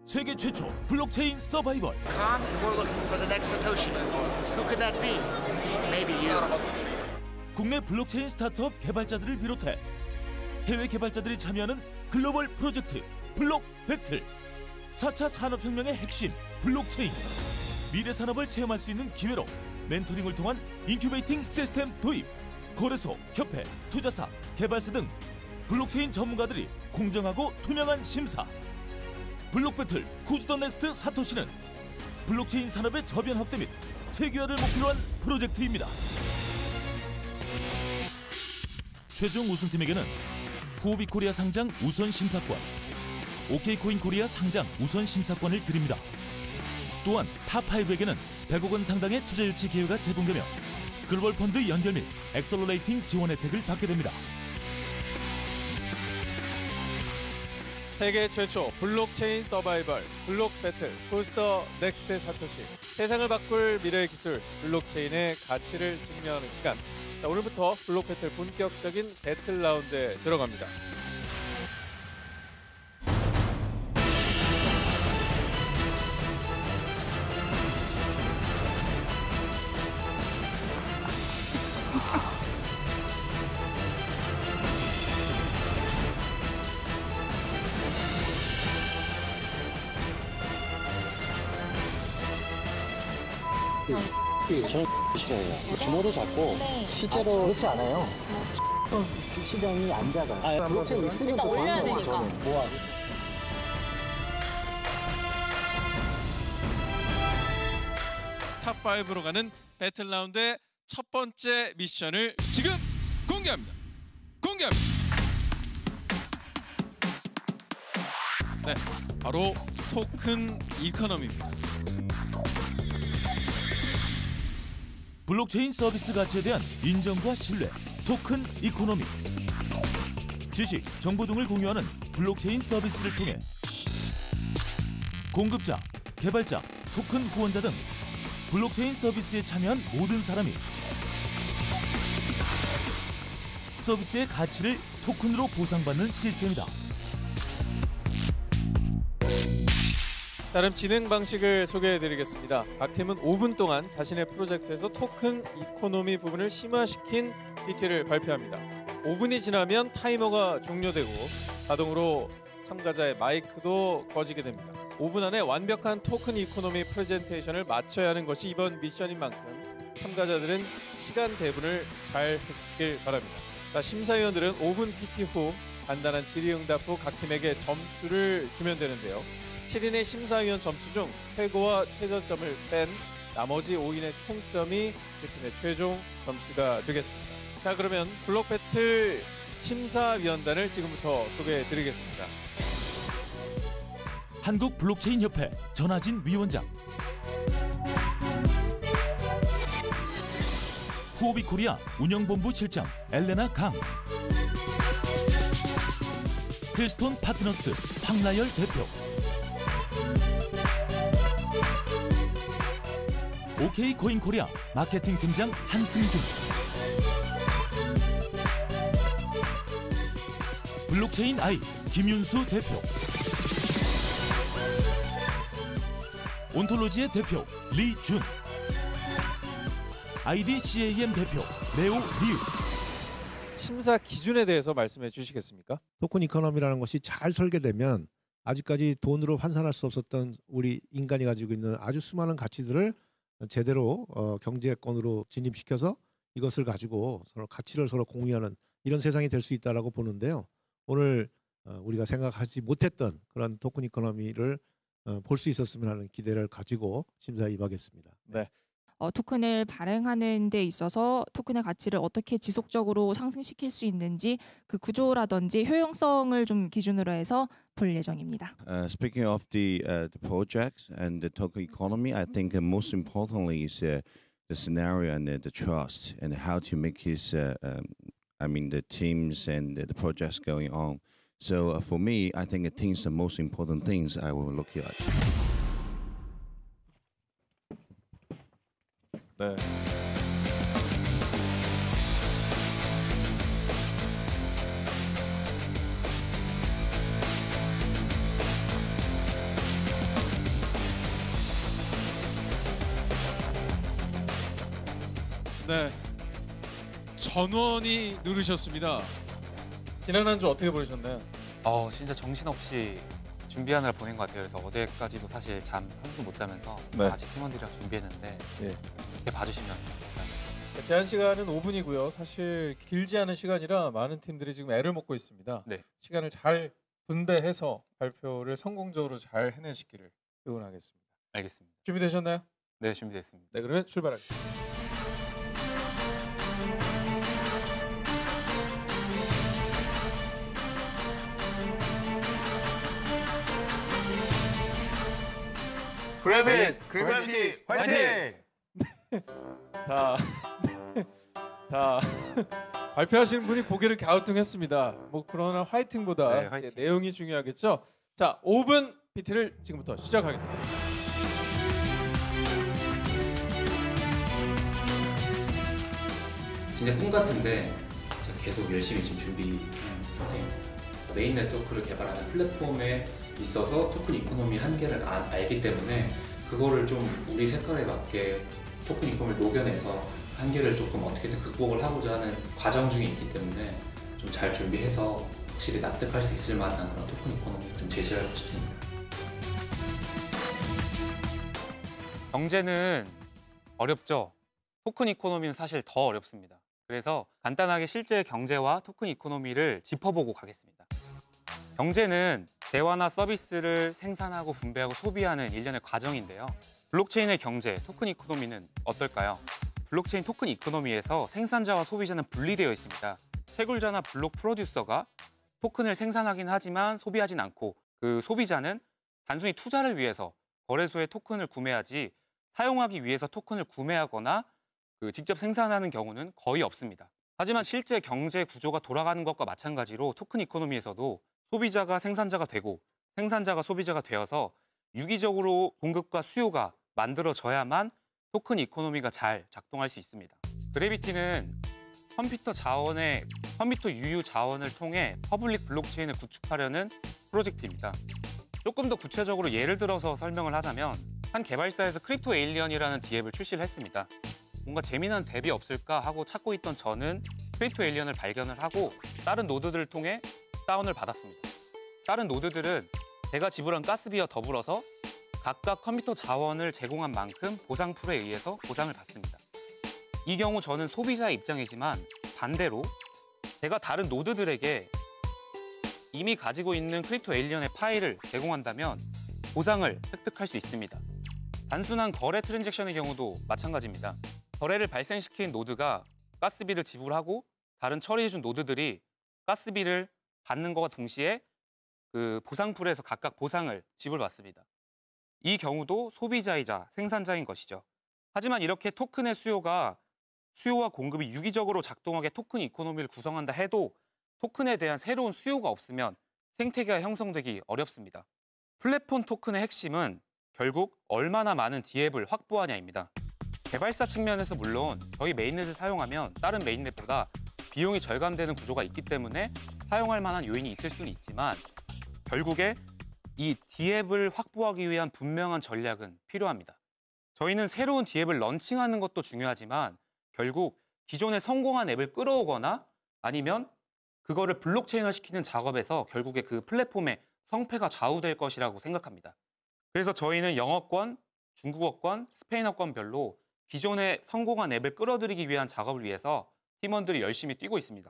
세계 최초 블록체인 서바이벌. Come and we're looking for the next Satoshi. Who could that be? Maybe you. 국내 블록체인 스타트업 개발자들을 비롯해 해외 개발자들이 참여하는 글로벌 프로젝트 블록 배틀. 4차 산업혁명의 핵심 블록체인. 미래 산업을 체험할 수 있는 기회로 멘토링을 통한 인큐베이팅 시스템 도입. 거래소, 협회, 투자사, 개발사 등 블록체인 전문가들이 공정하고 투명한 심사. 블록배틀 후즈 더 넥스트 사토시는 블록체인 산업의 저변 확대 및 세계화를 목표로 한 프로젝트입니다. 최종 우승팀에게는 후오비 코리아 상장 우선 심사권, OK코인 코리아 상장 우선 심사권을 드립니다. 또한 탑5에게는 100억 원 상당의 투자 유치 기회가 제공되며 글로벌 펀드 연결 및 엑셀러레이팅 지원 혜택을 받게 됩니다. 세계 최초 블록체인 서바이벌 블록 배틀 후즈 더 넥스트 사토시. 세상을 바꿀 미래의 기술 블록체인의 가치를 증명하는 시간. 자, 오늘부터 블록 배틀 본격적인 배틀 라운드에 들어갑니다. 저는 싫어요. 규모도 작고 실제로 그렇지 않아요. 시장이 안 작아요. 블록체인 있으면 더 좋은 거고 저는 뭐하고. 탑5로 가는 배틀 라운드의 첫 번째 미션을 지금 공개합니다. 네, 바로 토큰 이코노미입니다. 블록체인 서비스 가치에 대한 인정과 신뢰, 토큰 이코노미. 지식, 정보 등을 공유하는 블록체인 서비스를 통해 공급자, 개발자, 토큰 후원자 등 블록체인 서비스에 참여한 모든 사람이 서비스의 가치를 토큰으로 보상받는 시스템이다. 다른 진행 방식을 소개해드리겠습니다. 각 팀은 5분 동안 자신의 프로젝트에서 토큰 이코노미 부분을 심화시킨 PT를 발표합니다. 5분이 지나면 타이머가 종료되고 자동으로 참가자의 마이크도 꺼지게 됩니다. 5분 안에 완벽한 토큰 이코노미 프레젠테이션을 마쳐야 하는 것이 이번 미션인 만큼 참가자들은 시간 배분을 잘 해주시길 바랍니다. 자, 심사위원들은 5분 PT 후 간단한 질의응답 후 각 팀에게 점수를 주면 되는데요. 7인의 심사위원 점수 중 최고와 최저점을 뺀 나머지 5인의 총점이 그 팀의 최종 점수가 되겠습니다. 자, 그러면 블록 배틀 심사위원단을 지금부터 소개해드리겠습니다. 한국 블록체인 협회 전하진 위원장, 후오비 코리아 운영본부 실장 엘레나 강, 힐스톤 파트너스 황나열 대표, OK코인 코리아 마케팅 팀장 한승준, 블록체인 아이 김윤수 대표, 온톨로지의 대표 리준, IDCAM 대표 레오 리우. 심사 기준에 대해서 말씀해 주시겠습니까? 토큰 이코노미라는 것이 잘 설계되면 아직까지 돈으로 환산할 수 없었던 우리 인간이 가지고 있는 아주 수많은 가치들을 제대로 경제권으로 진입시켜서 이것을 가지고 서로 가치를 서로 공유하는 이런 세상이 될 수 있다라고 보는데요. 오늘 우리가 생각하지 못했던 그런 토큰 이코노미를 볼 수 있었으면 하는 기대를 가지고 심사에 임하겠습니다. 네. 토큰을 발행하는 데 있어서 토큰의 가치를 어떻게 지속적으로 상승시킬 수 있는지 그 구조라든지 효용성을 좀 기준으로 해서 볼 예정입니다. Speaking of the projects and the token economy, I think most importantly is the scenario and the trust and how to make his, the teams and the projects going on. So for me, I think it is the most important things I will look at. 네. 네. 전원이 누르셨습니다. 지난 한 주 어떻게 보내셨나요? 진짜 정신없이 준비하느라 보낸 것 같아요. 그래서 어제까지도 사실 잠 한숨 못 자면서 네. 같이 팀원들이랑 준비했는데 이렇게 봐주시면 제한 시간은 5분이고요. 사실 길지 않은 시간이라 많은 팀들이 지금 애를 먹고 있습니다. 네. 시간을 잘 분배해서 발표를 성공적으로 잘 해내시기를 응원하겠습니다. 알겠습니다. 준비되셨나요? 네, 준비됐습니다. 네, 그러면 출발하겠습니다. 그래비티 화이팅! 자, 발표하시는 분이 고개를 갸우뚱했습니다. 뭐 그러나 화이팅보다 네, 화이팅. 내용이 중요하겠죠. 자, 5분 PT를 지금부터 시작하겠습니다. 진짜 꿈 같은데 제가 계속 열심히 지금 준비하는 상태입니다. 메인 네트워크를 개발하는 플랫폼에 있어서 토큰 이코노미 한계를 알기 때문에 그거를 좀 우리 색깔에 맞게 토큰 이코노미를 녹여내서 한계를 조금 어떻게든 극복을 하고자 하는 과정 중에 있기 때문에 좀 잘 준비해서 확실히 납득할 수 있을 만한 그런 토큰 이코노미를 좀 제시하고 싶습니다. 경제는 어렵죠. 토큰 이코노미는 사실 더 어렵습니다. 그래서 간단하게 실제 경제와 토큰 이코노미를 짚어보고 가겠습니다. 경제는 대화나 서비스를 생산하고 분배하고 소비하는 일련의 과정인데요. 블록체인의 경제, 토큰 이코노미는 어떨까요? 블록체인 토큰 이코노미에서 생산자와 소비자는 분리되어 있습니다. 채굴자나 블록 프로듀서가 토큰을 생산하긴 하지만 소비하진 않고 그 소비자는 단순히 투자를 위해서 거래소에 토큰을 구매하지 사용하기 위해서 토큰을 구매하거나 직접 생산하는 경우는 거의 없습니다. 하지만 실제 경제 구조가 돌아가는 것과 마찬가지로 토큰 이코노미에서도 소비자가 생산자가 되고 생산자가 소비자가 되어서 유기적으로 공급과 수요가 만들어져야만 토큰 이코노미가 잘 작동할 수 있습니다. 그래비티는 컴퓨터 유유 자원을 통해 퍼블릭 블록체인을 구축하려는 프로젝트입니다. 조금 더 구체적으로 예를 들어서 설명을 하자면 한 개발사에서 크립토 에일리언이라는 디앱을 출시를 했습니다. 뭔가 재미난 앱이 없을까 하고 찾고 있던 저는 크립토 에일리언을 발견을 하고 다른 노드들을 통해 다운을 받았습니다. 다른 노드들은 제가 지불한 가스비와 더불어서 각각 컴퓨터 자원을 제공한 만큼 보상 풀에 의해서 보상을 받습니다. 이 경우 저는 소비자의 입장이지만 반대로 제가 다른 노드들에게 이미 가지고 있는 크립토 에일리언의 파일을 제공한다면 보상을 획득할 수 있습니다. 단순한 거래 트랜잭션의 경우도 마찬가지입니다. 거래를 발생시킨 노드가 가스비를 지불하고 다른 처리해준 노드들이 가스비를 받는 것과 동시에 그 보상풀에서 각각 보상을 지불받습니다. 이 경우도 소비자이자 생산자인 것이죠. 하지만 이렇게 토큰의 수요와 공급이 유기적으로 작동하게 토큰 이코노미를 구성한다 해도 토큰에 대한 새로운 수요가 없으면 생태계가 형성되기 어렵습니다. 플랫폼 토큰의 핵심은 결국 얼마나 많은 디앱을 확보하냐입니다. 개발사 측면에서 물론 저희 메인넷을 사용하면 다른 메인넷보다 비용이 절감되는 구조가 있기 때문에 사용할 만한 요인이 있을 수는 있지만 결국에 이 디앱을 확보하기 위한 분명한 전략은 필요합니다. 저희는 새로운 디앱을 런칭하는 것도 중요하지만 결국 기존에 성공한 앱을 끌어오거나 아니면 그거를 블록체인화시키는 작업에서 결국에 그 플랫폼의 성패가 좌우될 것이라고 생각합니다. 그래서 저희는 영어권, 중국어권, 스페인어권별로 기존에 성공한 앱을 끌어들이기 위한 작업을 위해서 팀원들이 열심히 뛰고 있습니다.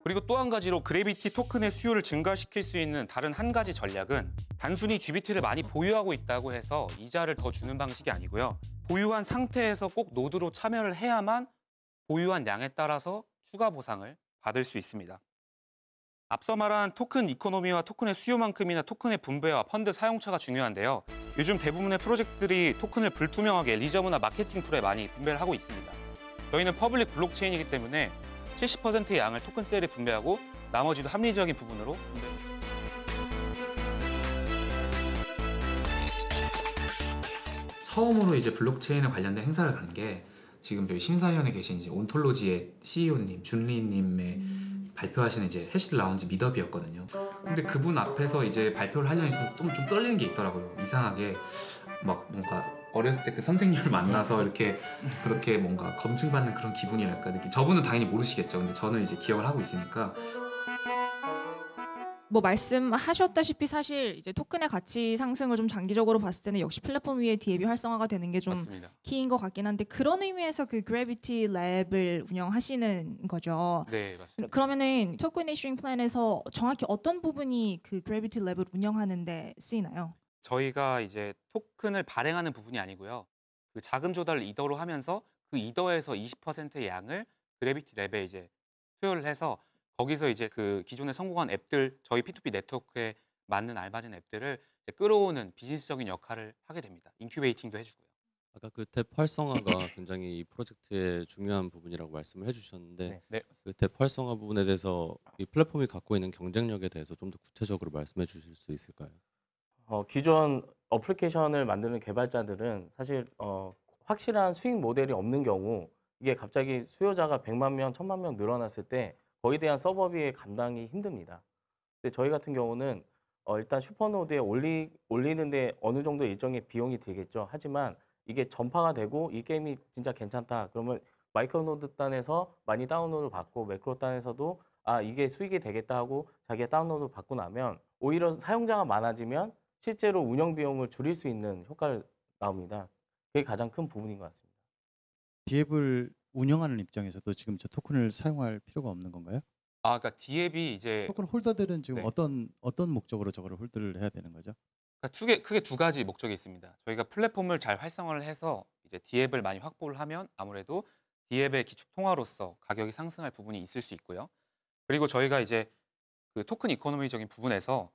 그리고 또 한 가지로 그래비티 토큰의 수요를 증가시킬 수 있는 다른 한 가지 전략은 단순히 GBT를 많이 보유하고 있다고 해서 이자를 더 주는 방식이 아니고요. 보유한 상태에서 꼭 노드로 참여를 해야만 보유한 양에 따라서 추가 보상을 받을 수 있습니다. 앞서 말한 토큰 이코노미와 토큰의 수요만큼이나 토큰의 분배와 펀드 사용처가 중요한데요. 요즘 대부분의 프로젝트들이 토큰을 불투명하게 리저브나 마케팅 풀에 많이 분배를 하고 있습니다. 저희는 퍼블릭 블록체인이기 때문에 70%의 양을 토큰 셀에 분배하고 나머지도 합리적인 부분으로 분배합니다. 처음으로 이제 블록체인에 관련된 행사를 간 게 지금 저희 심사위원회 계신 이제 온톨로지의 CEO님, 준리님의 발표하시는 이제 해시드 라운지 미더비였거든요. 근데 그분 앞에서 이제 발표를 하려니 좀 떨리는 게 있더라고요. 이상하게 막 뭔가 어렸을 때 그 선생님을 만나서 이렇게 그렇게 뭔가 검증받는 그런 기분이랄까 느낌. 저분은 당연히 모르시겠죠. 근데 저는 이제 기억을 하고 있으니까. 뭐 말씀하셨다시피 사실 이제 토큰의 가치 상승을 좀 장기적으로 봤을 때는 역시 플랫폼 위에 디앱이 활성화가 되는 게 좀 키인 것 같긴 한데 그런 의미에서 그 그래비티 랩을 운영하시는 거죠. 네, 맞습니다. 그러면은 토큰 이슈잉 플랜에서 정확히 어떤 부분이 그 그래비티 랩을 운영하는데 쓰이나요? 저희가 이제 토큰을 발행하는 부분이 아니고요. 그 자금 조달을 이더로 하면서 그 이더에서 20%의 양을 그래비티 랩에 이제 수요를 해서 거기서 이제 그 기존에 성공한 앱들, 저희 P2P 네트워크에 맞는 알맞은 앱들을 이제 끌어오는 비즈니스적인 역할을 하게 됩니다. 인큐베이팅도 해주고요. 아까 그 탭 활성화가 굉장히 이 프로젝트의 중요한 부분이라고 말씀을 해주셨는데 네. 그 탭 활성화 부분에 대해서 이 플랫폼이 갖고 있는 경쟁력에 대해서 좀 더 구체적으로 말씀해 주실 수 있을까요? 기존 어플리케이션을 만드는 개발자들은 사실 확실한 수익 모델이 없는 경우 이게 갑자기 수요자가 100만 명, 1000만 명 늘어났을 때 거기에 대한 서버비의 감당이 힘듭니다. 근데 저희 같은 경우는 일단 슈퍼노드에 올리는데 어느 정도 일정의 비용이 들겠죠. 하지만 이게 전파가 되고 이 게임이 진짜 괜찮다. 그러면 마이크로노드 단에서 많이 다운로드 받고 매크로 단에서도 이게 수익이 되겠다 하고 자기가 다운로드 받고 나면 오히려 사용자가 많아지면 실제로 운영 비용을 줄일 수 있는 효과를 나옵니다. 그게 가장 큰 부분인 것 같습니다. 디앱을 운영하는 입장에서도 지금 저 토큰을 사용할 필요가 없는 건가요? 그러니까 디앱이 이제 토큰 홀더들은 지금 네. 어떤 목적으로 저거를 홀드를 해야 되는 거죠? 그러니까 크게 두 가지 목적이 있습니다. 저희가 플랫폼을 잘 활성화를 해서 이제 디앱을 많이 확보를 하면 아무래도 디앱의 기축 통화로서 가격이 상승할 부분이 있을 수 있고요. 그리고 저희가 이제 그 토큰 이코노미적인 부분에서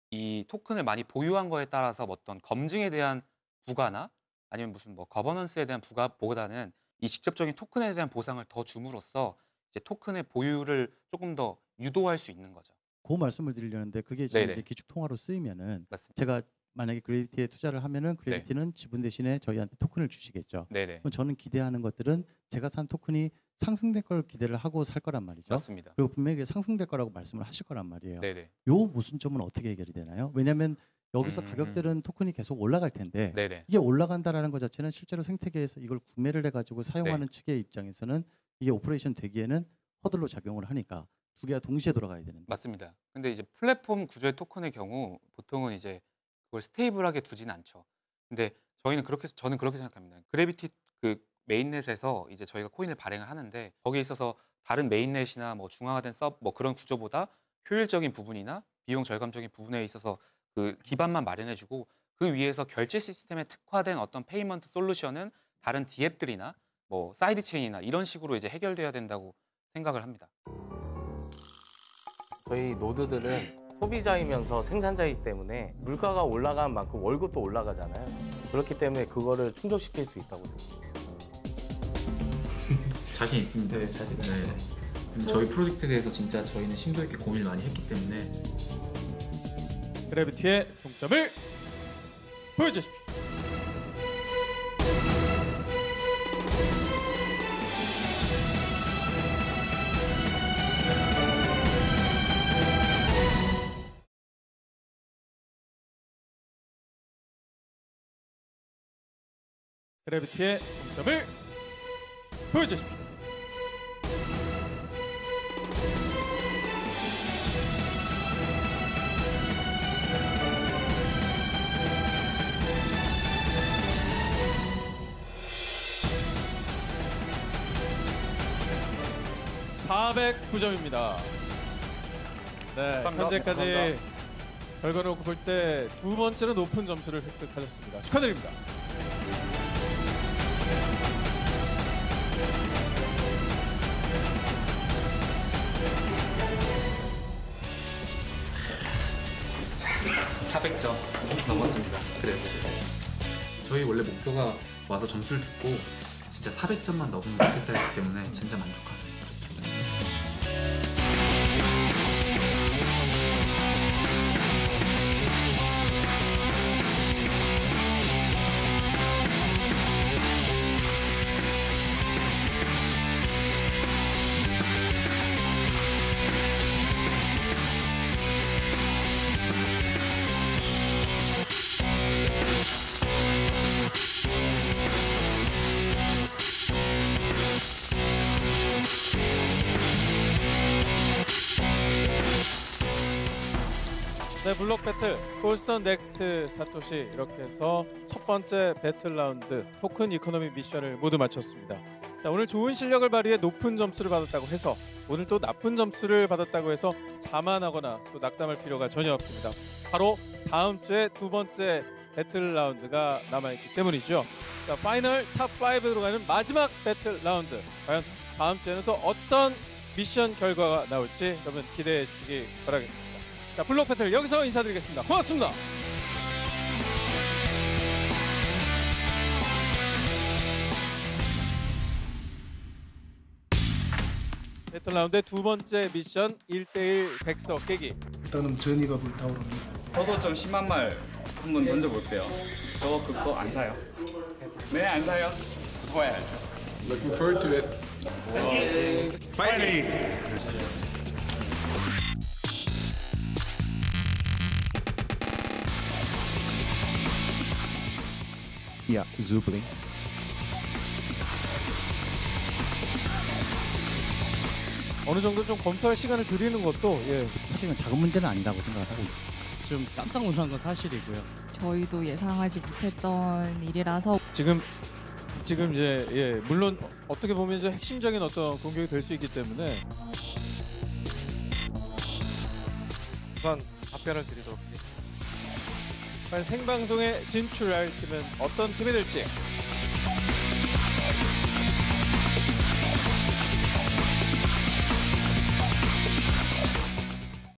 이 토큰을 많이 보유한 거에 따라서 어떤 검증에 대한 부가나 아니면 무슨 뭐 거버넌스에 대한 부가보다는 이 직접적인 토큰에 대한 보상을 더 줌으로써 이제 토큰의 보유를 조금 더 유도할 수 있는 거죠. 그 말씀을 드리려는데 그게 지금 네네. 이제 기축 통화로 쓰이면은 맞습니다. 제가 만약에 그래비티에 투자를 하면은 그래비티는 지분 대신에 저희한테 토큰을 주시겠죠. 네네. 그럼 저는 기대하는 것들은 제가 산 토큰이 상승될 걸 기대를 하고 살 거란 말이죠. 맞습니다. 그리고 분명히 상승될 거라고 말씀을 하실 거란 말이에요. 네네. 요 모순점은 어떻게 해결이 되나요? 왜냐하면 여기서 가격들은 토큰이 계속 올라갈 텐데 네네. 이게 올라간다라는 것 자체는 실제로 생태계에서 이걸 구매를 해가지고 사용하는 측의 입장에서는 이게 오퍼레이션 되기에는 허들로 작용을 하니까 두 개가 동시에 돌아가야 되는. 맞습니다. 근데 이제 플랫폼 구조의 토큰의 경우 보통은 이제 그걸 스테이블하게 두지는 않죠. 근데 저는 그렇게 생각합니다. 그래비티 그 메인넷에서 이제 저희가 코인을 발행을 하는데 거기에 있어서 다른 메인넷이나 뭐 중앙화된 뭐 그런 구조보다 효율적인 부분이나 비용 절감적인 부분에 있어서 그 기반만 마련해주고 그 위에서 결제 시스템에 특화된 어떤 페이먼트 솔루션은 다른 디앱들이나 뭐 사이드 체인이나 이런 식으로 이제 해결돼야 된다고 생각을 합니다. 저희 노드들은 소비자이면서 생산자이기 때문에 물가가 올라간 만큼 월급도 올라가잖아요. 그렇기 때문에 그거를 충족시킬 수 있다고 생각합니다. 자신 있습니다. 네, 자신. 네. 근데 저희 프로젝트에 대해서 진짜 저희는 심도 있게 고민을 많이 했기 때문에 그래비티의 종점을 보여주십시오. 그래비티의 종점을 보여주십시오. (409점입니다) 네, 감사합니다. 현재까지 감사합니다. 결과를 놓고 볼 때 두 번째로 높은 점수를 획득하셨습니다. 축하드립니다. (400점) 넘었습니다. 그래도 저희 원래 목표가 와서 점수를 듣고 진짜 400점만 넘으면 좋겠다 했기 때문에 진짜 만족합니다. 네, 블록 배틀 콜스턴 넥스트 사토시 이렇게 해서 첫 번째 배틀 라운드 토큰 이코노미 미션을 모두 마쳤습니다. 자, 오늘 좋은 실력을 발휘해 높은 점수를 받았다고 해서 오늘 또 나쁜 점수를 받았다고 해서 자만하거나 또 낙담할 필요가 전혀 없습니다. 바로 다음 주에 두 번째 배틀 라운드가 남아있기 때문이죠. 자, 파이널 탑5로 가는 마지막 배틀 라운드. 과연 다음 주에는 또 어떤 미션 결과가 나올지 여러분 기대해 주시기 바라겠습니다. 자, 블록 배틀 여기서 인사드리겠습니다. 고맙습니다. 배틀 라운드의 두 번째 미션 1대1 백석 깨기. 일단은 전이가 불타오릅니다. 저도 좀 심한 말 한번 던져볼게요. 저 그거 안 사요. 네, 안 사요. 구해야죠. Looking forward to it. 파이팅! Yeah, Zubli. 어느 정도 좀 검토할 시간을 드리는 것도 사실은 작은 문제는 아니라고 생각을 하고 있습니다. 좀 깜짝 놀란 건 사실이고요. 저희도 예상하지 못했던 일이라서 지금 이제 물론 어떻게 보면 이제 핵심적인 어떤 공격이 될 수 있기 때문에 우선 답변을 드리도록 하겠습니다. 과연 생방송에 진출할 팀은 어떤 팀이 될지